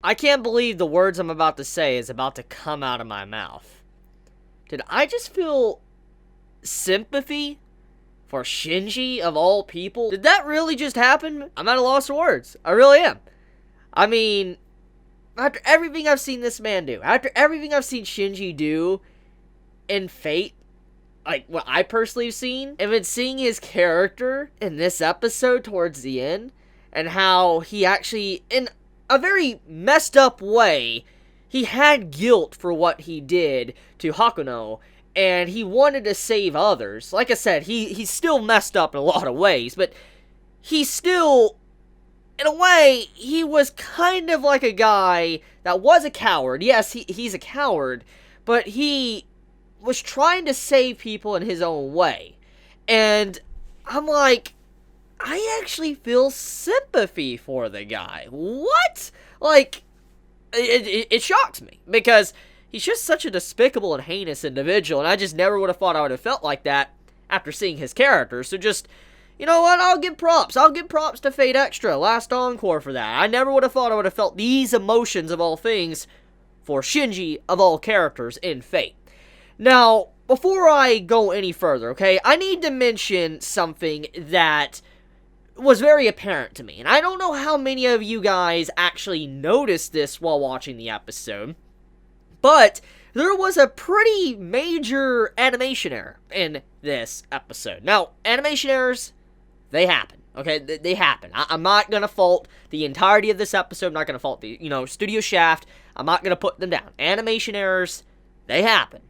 I can't believe the words I'm about to say is about to come out of my mouth. Did I just feel sympathy for Shinji of all people? Did that really just happen? I'm at a loss of words. I really am. I mean, after everything I've seen this man do, after everything I've seen Shinji do in Fate, like what I personally have seen, and then seeing his character in this episode towards the end, and how he actually, in a very messed up way, he had guilt for what he did to Hakuno, and he wanted to save others. Like I said, he's still messed up in a lot of ways, but he's still, in a way, he was kind of like a guy that was a coward. Yes, he's a coward, but he was trying to save people in his own way. And I'm like, I actually feel sympathy for the guy. What? Like, it shocks me, because he's just such a despicable and heinous individual, and I just never would have thought I would have felt like that after seeing his character. So just, you know what, I'll give props. I'll give props to Fate Extra, last Encore, for that. I never would have thought I would have felt these emotions of all things for Shinji of all characters in Fate. Now, before I go any further, okay, I need to mention something that was very apparent to me, and I don't know how many of you guys actually noticed this while watching the episode, but there was a pretty major animation error in this episode. Now, animation errors, they happen, okay? They happen. I'm not gonna fault the entirety of this episode. I'm not gonna fault the, Studio Shaft. I'm not gonna put them down. Animation errors, they happen.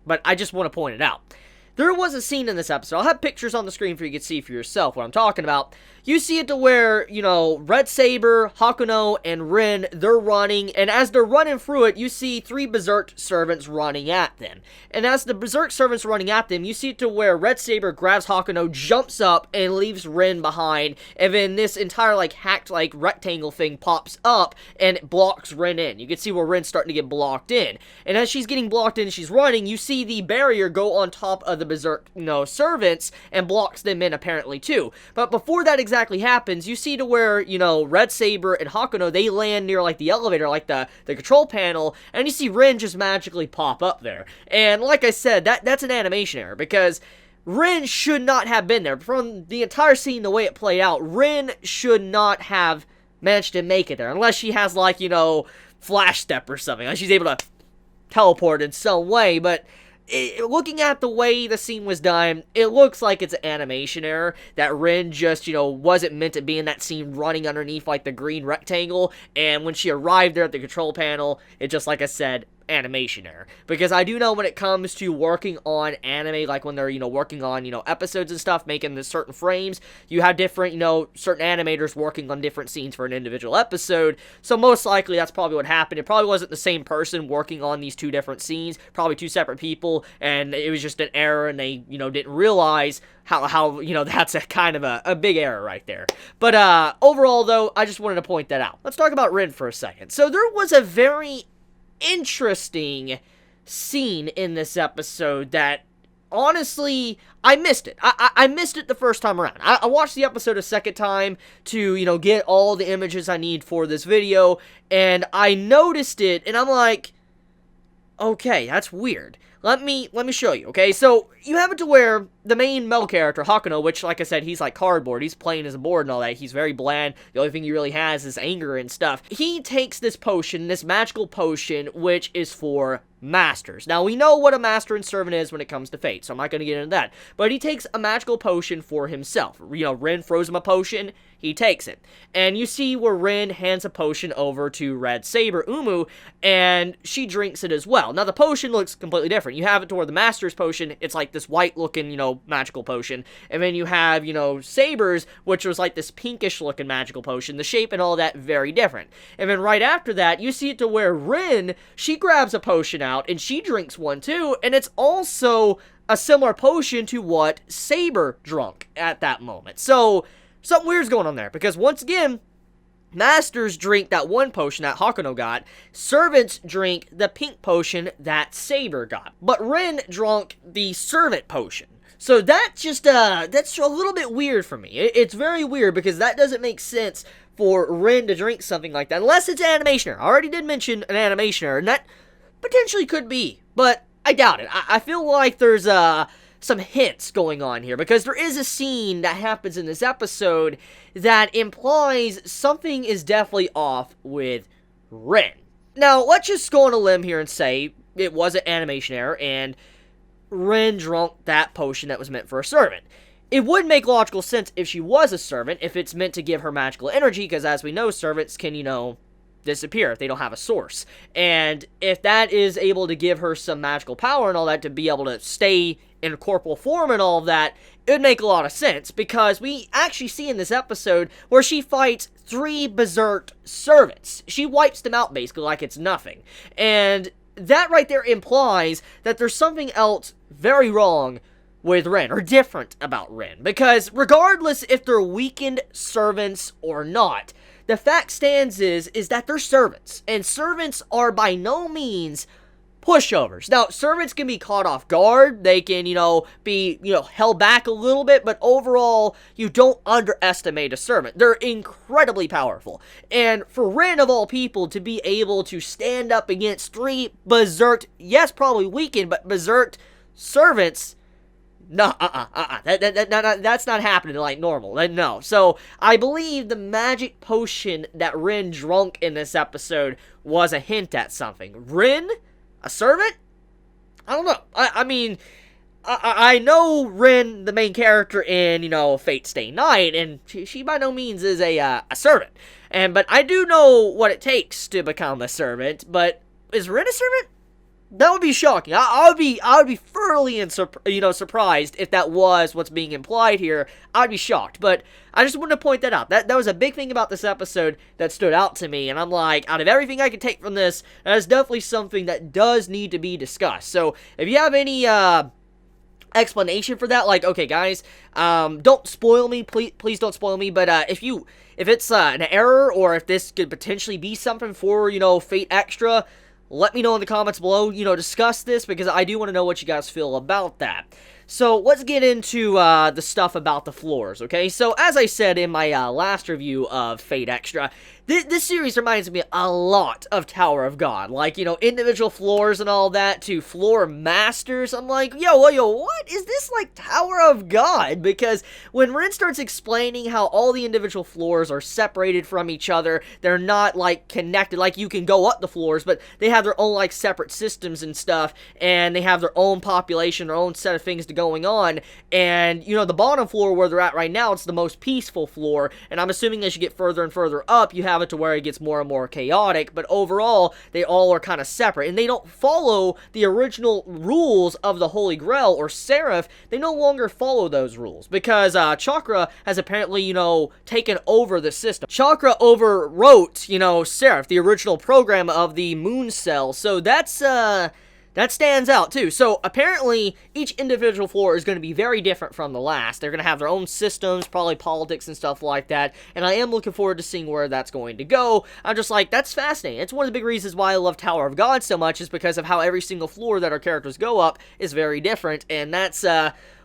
But I just want to point it out. There was a scene in this episode. I'll have pictures on the screen for you to see for yourself what I'm talking about. You see it to where, Red Saber, Hakuno, and Rin, they're running, and as they're running through it, you see 3 Berserk servants running at them. And as the Berserk servants running at them, you see it to where Red Saber grabs Hakuno, jumps up, and leaves Rin behind, and then this entire, hacked, rectangle thing pops up and blocks Rin in. You can see where Rin's starting to get blocked in. And as she's getting blocked in and she's running, you see the barrier go on top of the Berserk, servants, and blocks them in, apparently, too. But before that exactly happens, you see to where, Red Saber and Hakuno, they land near, the elevator, the control panel, and you see Rin just magically pop up there. And like I said, that's an animation error, because Rin should not have been there. From the entire scene, the way it played out, Rin should not have managed to make it there, unless she has, flash step or something, like she's able to teleport in some way. But looking at the way the scene was done, it looks like it's an animation error, that Rin just, wasn't meant to be in that scene running underneath, the green rectangle, and when she arrived there at the control panel, it just, like I said, animation error. Because I do know when it comes to working on anime, when they're, working on, episodes and stuff, making the certain frames, you have different, certain animators working on different scenes for an individual episode, so most likely that's probably what happened. It probably wasn't the same person working on these 2 different scenes, probably 2 separate people, and it was just an error, and they, didn't realize how that's a kind of a big error right there. But, overall, though, I just wanted to point that out. Let's talk about Rin for a second. So there was a very interesting scene in this episode that, honestly, I missed it. I missed it the first time around. I watched the episode a second time to, get all the images I need for this video, and I noticed it, and I'm like, okay, that's weird. Let me show you, okay? So, you have it to where the main male character, Hakuno, which, like I said, he's like cardboard. He's plain as a board and all that. He's very bland. The only thing he really has is anger and stuff. He takes this potion, this magical potion, which is for masters. Now, we know what a master and servant is when it comes to Fate, so I'm not going to get into that. But he takes a magical potion for himself. Rin throws him a potion, he takes it. And you see where Rin hands a potion over to Red Saber, Umu, and she drinks it as well. Now, the potion looks completely different. You have it to where the master's potion, it's like this white-looking, magical potion. And then you have, Saber's, which was like this pinkish-looking magical potion. The shape and all that, very different. And then right after that, you see it to where Rin, she grabs a potion out, and she drinks one too, and it's also a similar potion to what Saber drunk at that moment. So, something weird's going on there, because once again, masters drink that one potion that Hakuno got, servants drink the pink potion that Saber got. But Rin drank the servant potion. So that's a little bit weird for me. It's very weird because that doesn't make sense for Rin to drink something like that, unless it's an animation error. I already did mention an animation error, and that potentially could be, but I doubt it. I feel like there's some hints going on here, because there is a scene that happens in this episode that implies something is definitely off with Rin. Now, let's just go on a limb here and say it was an animation error, and Rin drunk that potion that was meant for a servant. It would make logical sense if she was a servant, if it's meant to give her magical energy, because as we know, servants can, disappear if they don't have a source. And if that is able to give her some magical power and all that to be able to stay in corporal form and all of that, it would make a lot of sense, because we actually see in this episode where she fights 3 berserk servants. She wipes them out basically like it's nothing. And that right there implies that there's something else very wrong with Rin, or different about Rin, because regardless if they're weakened servants or not, the fact stands is that they're servants, and servants are by no means pushovers. Now, servants can be caught off guard, they can, be, held back a little bit, but overall, you don't underestimate a servant. They're incredibly powerful, and for Rin, of all people, to be able to stand up against 3 berserked, yes, probably weakened, but berserked servants, no, that's not happening like normal. No. So, I believe the magic potion that Rin drunk in this episode was a hint at something. Rin? A servant? I don't know. I mean, I know Rin, the main character in, Fate Stay Night, and she by no means is a servant. But I do know what it takes to become a servant, but is Rin a servant? That would be shocking. I would be thoroughly surprised if that was what's being implied here. I'd be shocked, but I just wanted to point that out. That was a big thing about this episode that stood out to me, and I'm like, out of everything I could take from this, that is definitely something that does need to be discussed. So, if you have any explanation for that, like, okay, guys, don't spoil me, please don't spoil me, but if it's an error, or if this could potentially be something for, Fate Extra, let me know in the comments below, discuss this, because I do want to know what you guys feel about that. So, let's get into the stuff about the floors, okay? So, as I said in my last review of Fate Extra, this series reminds me a lot of Tower of God. Like, individual floors and all that to floor masters. I'm like, yo, what? Is this like Tower of God? Because when Rin starts explaining how all the individual floors are separated from each other, they're not, like, connected. Like, you can go up the floors, but they have their own, like, separate systems and stuff, and they have their own population, their own set of things going on, and, the bottom floor where they're at right now, it's the most peaceful floor, and I'm assuming as you get further and further up, you have it to where it gets more and more chaotic, but overall, they all are kind of separate, and they don't follow the original rules of the Holy Grail, or Seraph. They no longer follow those rules, because Chakra has apparently, taken over the system. Chakra overwrote, Seraph, the original program of the Moon Cell, so that stands out, too. So, apparently, each individual floor is going to be very different from the last. They're going to have their own systems, probably politics and stuff like that, and I am looking forward to seeing where that's going to go. I'm just like, that's fascinating. It's one of the big reasons why I love Tower of God so much, is because of how every single floor that our characters go up is very different, and that's,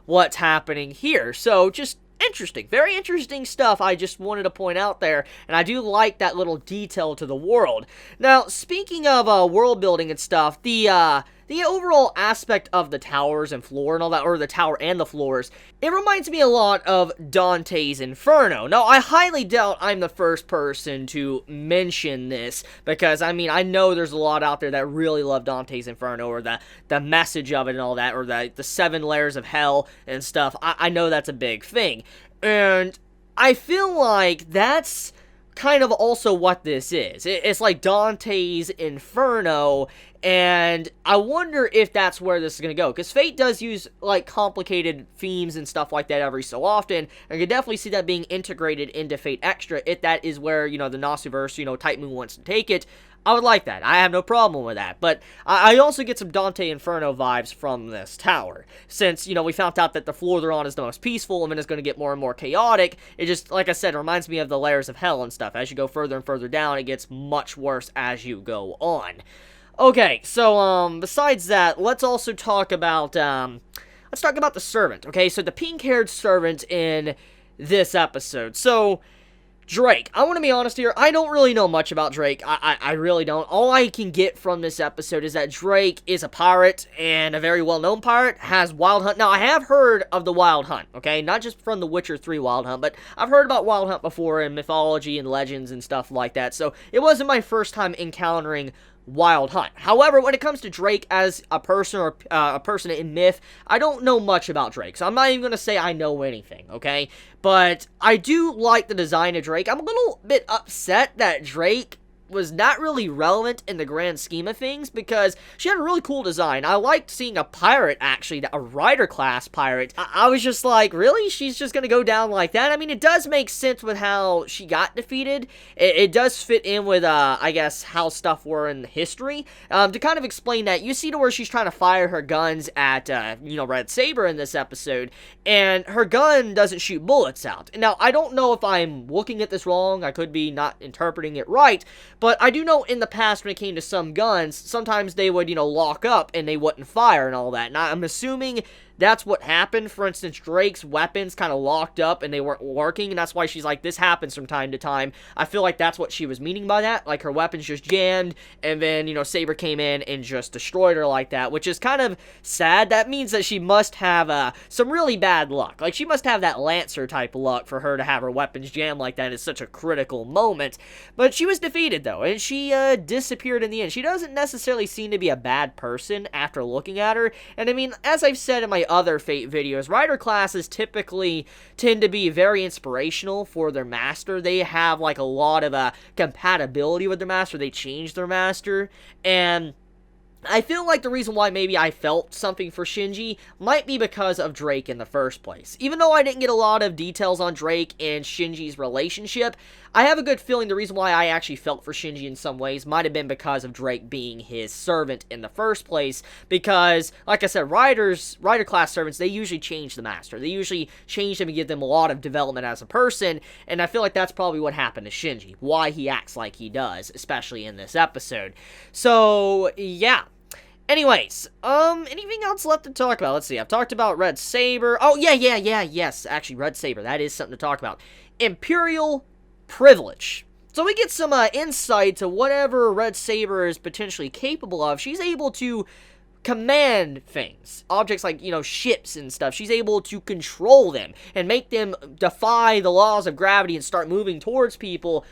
what's happening here. So, just interesting. Very interesting stuff I just wanted to point out there, and I do like that little detail to the world. Now, speaking of world building and stuff, the overall aspect of the towers and floor and all that, or the tower and the floors, it reminds me a lot of Dante's Inferno. Now, I highly doubt I'm the first person to mention this, because, I know there's a lot out there that really love Dante's Inferno, or the message of it and all that, or the 7 layers of hell and stuff. I know that's a big thing, and I feel like that's kind of also what this is. It's like Dante's Inferno, and I wonder if that's where this is going to go, because Fate does use, like, complicated themes and stuff like that every so often, and I could definitely see that being integrated into Fate Extra, if that is where, the Nasuverse, Type Moon wants to take it. I would like that. I have no problem with that, but I also get some Dante Inferno vibes from this tower, since, we found out that the floor they're on is the most peaceful, and then it's going to get more and more chaotic. It just, like I said, reminds me of the layers of hell and stuff. As you go further and further down, it gets much worse as you go on. Okay, so, besides that, let's also talk about, let's talk about the servant, okay? So the pink-haired servant in this episode. So Drake, I want to be honest here, I don't really know much about Drake. I really don't. All I can get from this episode is that Drake is a pirate, and a very well-known pirate, has Wild Hunt. Now, I have heard of the Wild Hunt, okay? Not just from the Witcher 3 Wild Hunt, but I've heard about Wild Hunt before in mythology and legends and stuff like that, so it wasn't my first time encountering Wild Hunt. However, when it comes to Drake as a person or a person in myth, I don't know much about Drake, so I'm not even going to say I know anything, okay? But I do like the design of Drake. I'm a little bit upset that Drake was not really relevant in the grand scheme of things, because she had a really cool design. I liked seeing a pirate, actually, a rider class pirate. I was just like, really? She's just gonna go down like that? I mean, it does make sense with how she got defeated. It does fit in with, I guess, how stuff were in history. To kind of explain that, you see to where she's trying to fire her guns at, Red Saber in this episode, and her gun doesn't shoot bullets out. Now, I don't know if I'm looking at this wrong. I could be not interpreting it right, but I do know in the past when it came to some guns, sometimes they would, lock up and they wouldn't fire and all that. And I'm assuming that's what happened. For instance, Drake's weapons kind of locked up and they weren't working, and that's why she's like, this happens from time to time. I feel like that's what she was meaning by that. Like, her weapons just jammed, and then, Saber came in and just destroyed her like that, which is kind of sad. That means that she must have some really bad luck. Like, she must have that Lancer type luck for her to have her weapons jam like that at such a critical moment. But she was defeated, though, and she disappeared in the end. She doesn't necessarily seem to be a bad person after looking at her, and I mean, as I've said in my other Fate videos, rider classes typically tend to be very inspirational for their master. They have like a lot of compatibility with their master. They change their master, and I feel like the reason why maybe I felt something for Shinji might be because of Drake in the first place. Even though I didn't get a lot of details on Drake and Shinji's relationship, I have a good feeling the reason why I actually felt for Shinji in some ways might have been because of Drake being his servant in the first place. Because, like I said, rider class servants, they usually change the master. They usually change them and give them a lot of development as a person, and I feel like that's probably what happened to Shinji. Why he acts like he does, especially in this episode. So, yeah. Anyways, anything else left to talk about? Let's see, I've talked about Red Saber. Oh, yes, actually, Red Saber, that is something to talk about. Imperial privilege. So we get some insight to whatever Red Saber is potentially capable of. She's able to command things. Objects like, ships and stuff. She's able to control them and make them defy the laws of gravity and start moving towards people.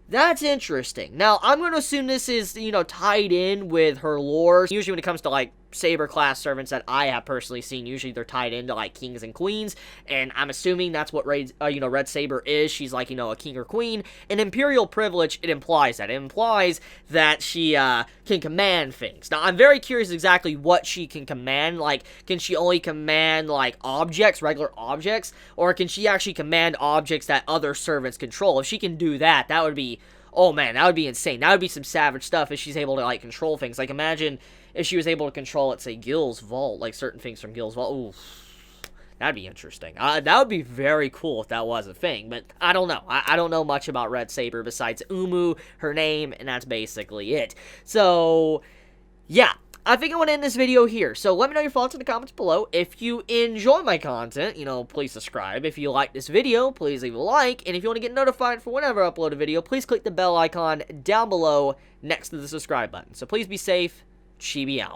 That's interesting. Now, I'm going to assume this is, tied in with her lore. Usually when it comes to, like, Saber-class servants that I have personally seen, usually they're tied into, like, kings and queens, and I'm assuming that's what, Red Saber is. She's, like, a king or queen. And Imperial privilege, it implies that. It implies that she, can command things. Now, I'm very curious exactly what she can command. Like, can she only command, like, objects, regular objects, or can she actually command objects that other servants control? If she can do that, that would be, oh man, that would be insane. That would be some savage stuff if she's able to, like, control things. Like, imagine if she was able to control, let's say, Gil's Vault, like certain things from Gil's Vault. Ooh, that'd be interesting. That would be very cool if that was a thing, but I don't know. I don't know much about Red Saber besides Umu, her name, and that's basically it. So, yeah. I think I want to end this video here, so let me know your thoughts in the comments below. If you enjoy my content, please subscribe. If you like this video, please leave a like, and if you want to get notified for whenever I upload a video, please click the bell icon down below next to the subscribe button. So please be safe. Chibi out.